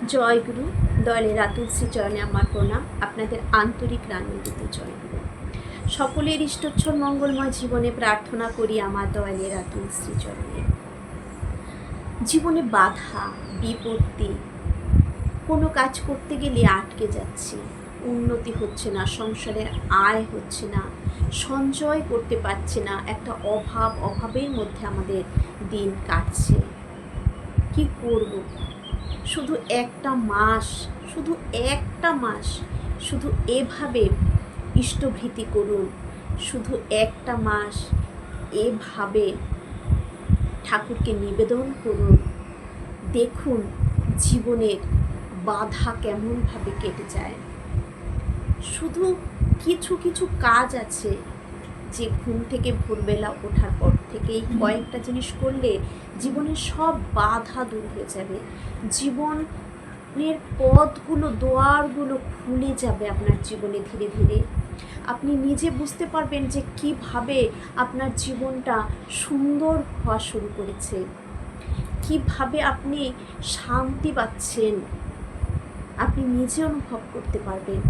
জয়গুরু। দয়ালের রাতুল শ্রীচরণে আমার প্রণাম। আপনাদের আন্তরিক আনন্দিত জয়গুরু। সকলের ইষ্টচ্ছল মঙ্গলময় জীবনে প্রার্থনা করি আমার দয়ালের রাতুল শ্রীচরণে। জীবনে বাধা বিপত্তি, কোনো কাজ করতে গেলে আটকে যাচ্ছি, উন্নতি হচ্ছে না, সংসারের আয় হচ্ছে না, সঞ্চয় করতে পারছে না, একটা অভাবের মধ্যে আমাদের দিন কাটছে। কি করব? শুধু একটা মাস শুধু এভাবে ইষ্টভৃতি করুন, শুধু একটা মাস এভাবে ঠাকুরকে নিবেদন করুন। দেখুন জীবনের বাধা কেমনভাবে কেটে যায়। শুধু কিছু কিছু কাজ আছে যে ঘুম থেকে ভোরবেলা ওঠার পর থেকেই কয়েকটা জিনিস করলে জীবনের সব বাধা দূর হয়ে যাবে। জীবনের পথগুলো, দুয়ারগুলো খুলে যাবে আপনার জীবনে ধীরে ধীরে। আপনি নিজে বুঝতে পারবেন যে কিভাবে আপনার জীবনটা সুন্দর হওয়া শুরু করেছে, কিভাবে আপনি শান্তি পাচ্ছেন। আপনি নিজে অনুভব করতে পারবেন,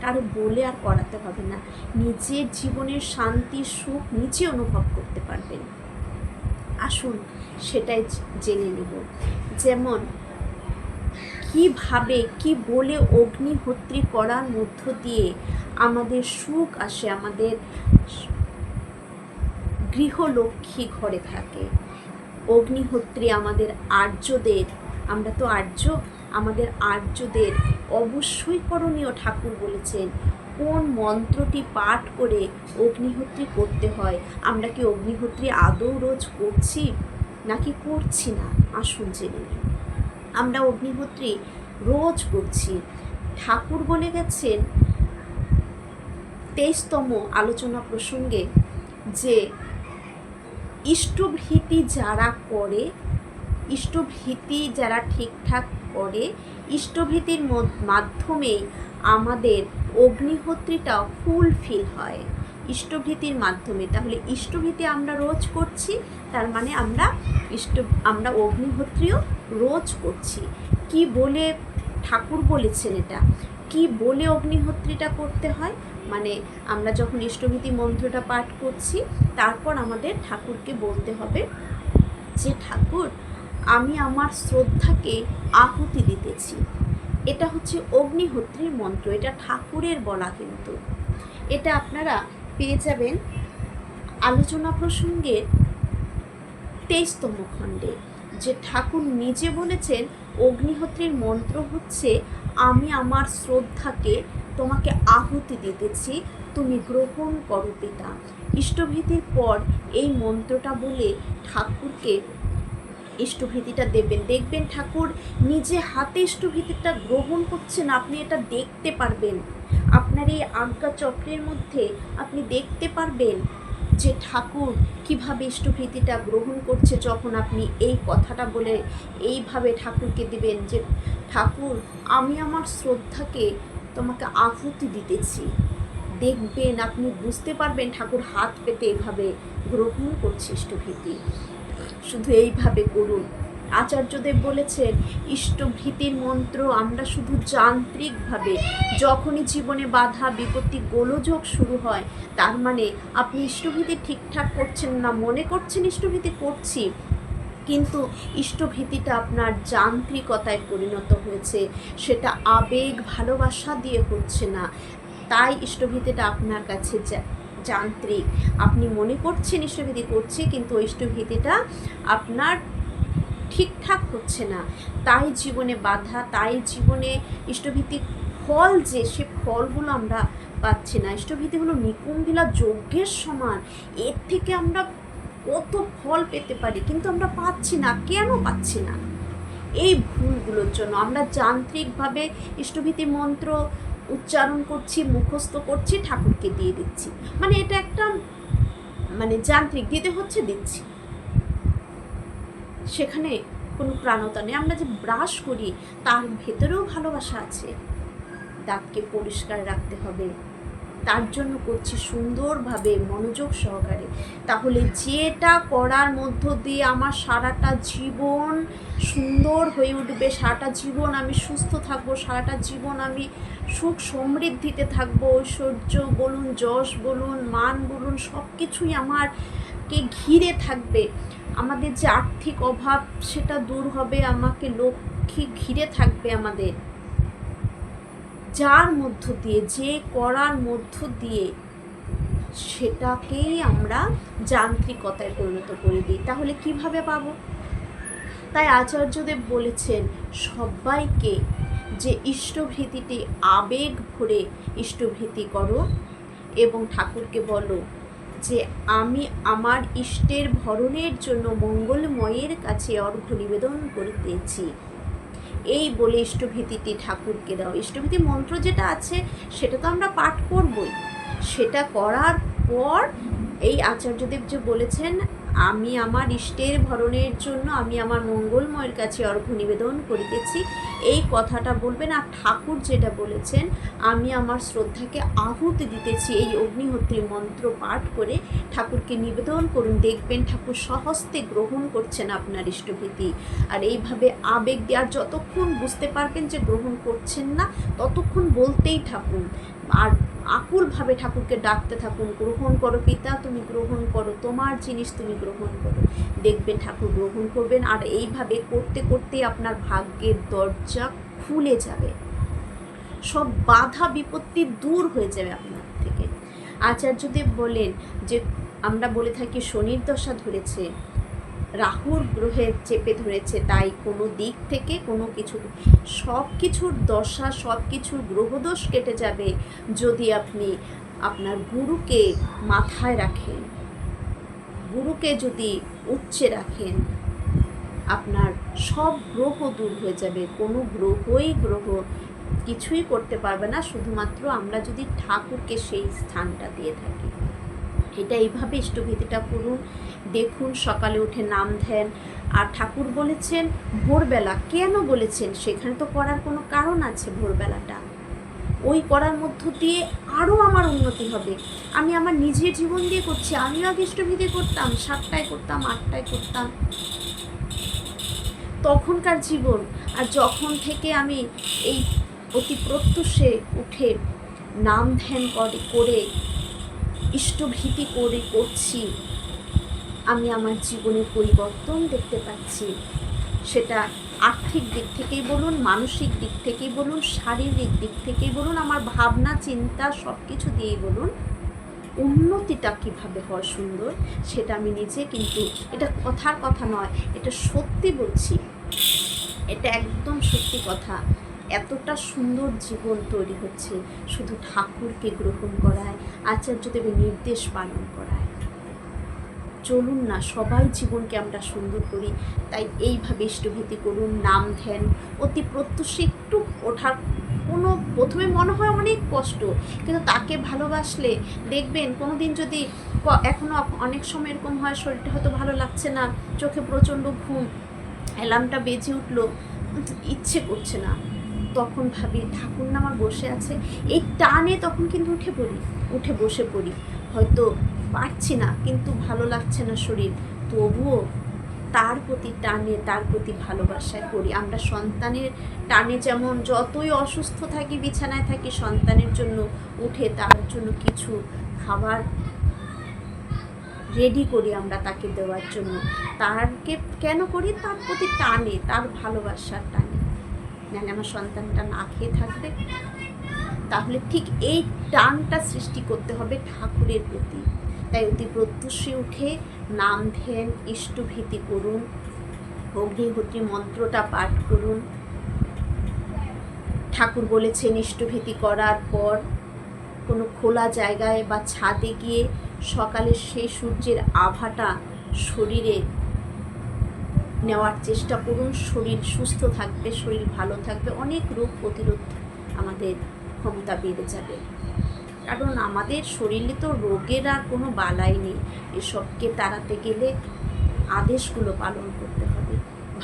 কারো বলে আর করাতে হবে না। নিজের জীবনের শান্তি সুখ নিজে অনুভব করতে পারবেন। আসুন সেটাই জেনে নেব। যেমন কিভাবে কি বলে অগ্নিহোত্রী করার মধ্য দিয়ে আমাদের সুখ আসে, আমাদের গৃহলক্ষ্মী ঘরে থাকে। অগ্নিহোত্রী আমাদের আর্যদের, আমরা তো আর্য, আমাদের আর্যদের অবশ্যই করণীয়। ঠাকুর বলেছেন কোন মন্ত্রটি পাঠ করে অগ্নিহোত্রী করতে হয়। আমরা কি অগ্নিহোত্রী আদৌ রোজ করছি নাকি করছি না? আসুন জেনে নিন। আমরা অগ্নিহোত্রী রোজ করছি। ঠাকুর বলে গেছেন 23তম আলোচনা প্রসঙ্গে যে ইষ্টভৃতি যারা ঠিকঠাক করে, ইষ্টভৃতির মাধ্যমেই আমাদের অগ্নিহোত্রীটাও ফুলফিল হয় ইষ্টভৃতির মাধ্যমে। তাহলে ইষ্টভৃতি আমরা রোজ করছি, তার মানে আমরা অগ্নিহোত্রীও রোজ করছি। কি বলে ঠাকুর বলেছেন এটা, কি বলে অগ্নিহোত্রীটা করতে হয়? মানে আমরা যখন ইষ্টভৃতি মন্ত্রটা পাঠ করছি, তারপর আমাদের ঠাকুরকে বলতে হবে যে ঠাকুর, আমি আমার শ্রদ্ধাকে আহুতি দিতেছি। এটা হচ্ছে অগ্নিহোত্রীর মন্ত্র, এটা ঠাকুরের বলা। কিন্তু এটা আপনারা পেয়ে যাবেন আলোচনা প্রসঙ্গের 23তম খণ্ডে, যে ঠাকুর নিজে বলেছেন অগ্নিহোত্রীর মন্ত্র হচ্ছে আমি আমার শ্রদ্ধাকে তোমাকে আহুতি দিতেছি, তুমি গ্রহণ করো পিতা। ইষ্টভৃতির পর এই মন্ত্রটা বলে ঠাকুরকে ইষ্টভৃতিটা দেবেন। দেখবেন ঠাকুর নিজে হাতে ইষ্টভৃতিটা গ্রহণ করছেন, আপনি এটা দেখতে পারবেন। আপনার এই আজ্ঞা চক্রের মধ্যে আপনি দেখতে পারবেন যে ঠাকুর কিভাবে ইষ্টভৃতিটা গ্রহণ করছে। যখন আপনি এই কথাটা বলে এইভাবে ঠাকুরকে দিবেন যে ঠাকুর, আমি আমার শ্রদ্ধাকে তোমাকে আহুতি দিতেছি, দেখবেন আপনি বুঝতে পারবেন ঠাকুর হাত পেতে এভাবে গ্রহণ করছে ইষ্টভৃতি। শুধু এইভাবে করুন। আচার্যদেব বলেছেন ইষ্টভৃতির মন্ত্র আমরা শুধু যান্ত্রিকভাবে, যখনই জীবনে বাধা বিপত্তি গোলযোগ শুরু হয়, তার মানে আপনি ইষ্টভৃতি ঠিকঠাক করছেন না, মনে করছেন ইষ্টভৃতি করছি, কিন্তু ইষ্টভৃতিটা আপনার যান্ত্রিকতায় পরিণত হয়েছে, সেটা আবেগ ভালোবাসা দিয়ে হচ্ছে না। তাই ইষ্টভৃতিটা আপনার কাছে যান্ত্রিক। আপনি মনে করছেন ইষ্টভৃতি করছি, কিন্তু ইষ্টভৃতিটা আপনার ঠিকঠাক হচ্ছে না। তাই জীবনে বাধা, তাই জীবনে ইষ্টভৃতির ফল যে সে ফলগুলো আমরা পাচ্ছি না। ইষ্টভৃতি হলো নিকুম্ভিলা যজ্ঞের সমান, এর থেকে আমরা কত ফল পেতে পারি, কিন্তু আমরা পাচ্ছি না। কেন পাচ্ছি না? এই ভুলগুলোর জন্য আমরা যান্ত্রিকভাবে ইষ্টভৃতি মন্ত্র উচ্চারণ করছি, মুখস্থ করছি, ঠাকুরকে দিয়ে দিচ্ছি। মানে এটা একটা যান্ত্রিক, দিতে হচ্ছে দিচ্ছি, সেখানে কোনো প্রাণতা নেই। আমরা যে ব্রাশ করি তার ভেতরেও ভালোবাসা আছে। দাঁতকে পরিষ্কার রাখতে হবে, তার জন্য করছি সুন্দরভাবে মনোযোগ সহকারে। তাহলে যেটা করার মধ্য দিয়ে আমার সারাটা জীবন সুন্দর হয়ে উঠবে, সারাটা জীবন আমি সুস্থ থাকবো, সারাটা জীবন আমি সুখ সমৃদ্ধিতে থাকবো, ঐশ্বর্য বলুন, যশ বলুন, মান বলুন, সব কিছুই আমাকে ঘিরে থাকবে। আমাদের যে আর্থিক অভাব সেটা দূর হবে, আমাকে লক্ষ্মী ঘিরে থাকবে আমাদের, যার মধ্য দিয়ে, যে করার মধ্য দিয়ে সেটাকেই আমরা যান্ত্রিকতায় পরিণত করে দিই। তাহলে কিভাবে পাবো? তাই আচার্যদেব বলেছেন সবাইকে যে ইষ্টভীতিটি আবেগ ভরে ইষ্টভীতি করো এবং ঠাকুরকে বলো যে আমি আমার ইষ্টের ভরণের জন্য মঙ্গলময়ের কাছে অর্ঘ্য নিবেদন করিতেছি। এই বলে ইষ্টভীতিটি ঠাকুরকে দাও। ইষ্টভীতি মন্ত্র যেটা আছে সেটা তো আমরা পাঠ করবই। সেটা করার পর এই আচার্যদেব যে বলেছেন আমি আমার ইষ্টের ভরণের জন্য আমি আমার মঙ্গলময়ের কাছে অর্ঘ্য নিবেদন করিতেছি, এই কথাটা বলবেন। আর ঠাকুর যেটা বলেছেন আমি আমার শ্রদ্ধাকে আহুতি দিতেছি, এই অগ্নিহোত্রী মন্ত্র পাঠ করে ঠাকুরকে নিবেদন করুন। দেখবেন ঠাকুর স্বহস্তে গ্রহণ করছেন আপনার ইষ্টভীতি। আর এইভাবে আবেগ দিয়ে, আর যতক্ষণ বুঝতে পারবেন যে গ্রহণ করছেন না ততক্ষণ বলতেই থাকুন, আর আকুলভাবে ঠাকুরকে ডাকতে থাকুন, গ্রহণ করো পিতা, তুমি গ্রহণ করো, তোমার জিনিস তুমি গ্রহণ করো। দেখবেন ঠাকুর গ্রহণ করবেন। আর এইভাবে করতে করতে আপনার ভাগ্যের দরজা খুলে যাবে, সব বাধা বিপত্তি দূর হয়ে যাবে আপনার থেকে। আচার্যদেব বলেন যে আমরা বলে থাকি শনির দশা ধরেছে, রাহুর গ্রহে চেপে ধরেছে, তাই কোনো দিক থেকে কোনো কিছু, সব কিছুর দশা, সব কিছুর গ্রহদোষ কেটে যাবে যদি আপনি আপনার গুরুকে মাথায় রাখেন, গুরুকে যদি উচ্চে রাখেন, আপনার সব গ্রহ দূর হয়ে যাবে। কোনো গ্রহ কিছুই করতে পারবে না, শুধুমাত্র আমরা যদি ঠাকুরকে সেই স্থানটা দিয়ে থাকি। এটা এইভাবে ইষ্টভীতিটা করুন। দেখুন সকালে উঠে নাম ধ্যান। আর ঠাকুর বলেছেন ভোরবেলা, কেন বলেছেন? সেখানে তো করার কোনো কারণ আছে। ভোরবেলাটা ওই করার মধ্য দিয়ে আরও আমার উন্নতি হবে। আমি আমার নিজের জীবন দিয়ে করছি। আমিও আগে ইষ্টভীতি করতাম, 7টায় করতাম, 8টায় করতাম, তখনকার জীবন। আর যখন থেকে আমি এই অতি প্রত্যুষে উঠে নাম ধ্যান করে ইষ্টভীতি করছি, আমি আমার জীবনের পরিবর্তন দেখতে পাচ্ছি। সেটা আর্থিক দিক থেকেই বলুন, মানসিক দিক থেকেই বলুন, শারীরিক দিক থেকেই বলুন, আমার ভাবনা চিন্তা সব কিছু দিয়েই বলুন, উন্নতিটা কীভাবে হয় সুন্দর সেটা আমি নিজে, কিন্তু এটা কথার কথা নয়, এটা সত্যি বলছি, এটা একদম সত্যি কথা। এতটা সুন্দর জীবন তৈরি হচ্ছে শুধু ঠাকুরকে গ্রহণ করায়, আচার্যদেবের নির্দেশ পালন করায়। চলুন না সবাই জীবনকে আমরা সুন্দর করি। তাই এইভাবে ইষ্টভীতি করুন, নাম ধ্যান, অতি প্রত্যুষে একটু ওঠার কোনো, প্রথমে মনে হয় অনেক কষ্ট, কিন্তু তাকে ভালোবাসলে দেখবেন কোনো দিন যদি, এখনও অনেক সময় এরকম হয় শরীরটা হয়তো ভালো লাগছে না, চোখে প্রচণ্ড ঘুম, অ্যালার্মটা বেজে উঠলো, ইচ্ছে করছে না, তখন ভাবি ঠাকুর না আমার বসে আছে, এই টানে তখন কিন্তু উঠে বসে পড়ি। হয়তো পারছি না, কিন্তু ভালো লাগছে না শরীর, তবুও তার প্রতি টানে, তার প্রতি ভালোবাসায় করি। আমরা সন্তানের টানে যেমন যতই অসুস্থ থাকি, বিছানায় থাকি, সন্তানের জন্য উঠে তার জন্য কিছু খাবার রেডি করি আমরা তাকে দেওয়ার জন্য। তারকে কেন করি? তার প্রতি টানে, তার ভালোবাসার টানে। নাহলে আমার সন্তানটা না খেয়ে থাকবে। তাহলে ঠিক এই টানটা সৃষ্টি করতে হবে ঠাকুরের প্রতি। তাই অতি প্রত্যুষে উঠে নাম ধ্যান, ইষ্টভীতি করুন, অগ্নিহোত্রী মন্ত্রটা পাঠ করুন। ঠাকুর বলেছেন ইষ্টভীতি করার পর কোনো খোলা জায়গায় বা ছাদে গিয়ে সকালে সেই সূর্যের আভাটা শরীরে নেওয়ার চেষ্টা করুন। শরীর সুস্থ থাকবে, শরীর ভালো থাকবে, অনেক রোগ প্রতিরোধ আমাদের ক্ষমতা বেড়ে যাবে। কারণ আমাদের শরীরে তো রোগের আর কোনো বালাই নেই। এসবকে তাড়াতে গেলে আদেশগুলো পালন করতে হবে।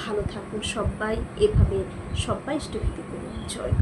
ভালো থাকুন সবাই, এভাবে সবাই ইষ্টভীতি করুন। জয়।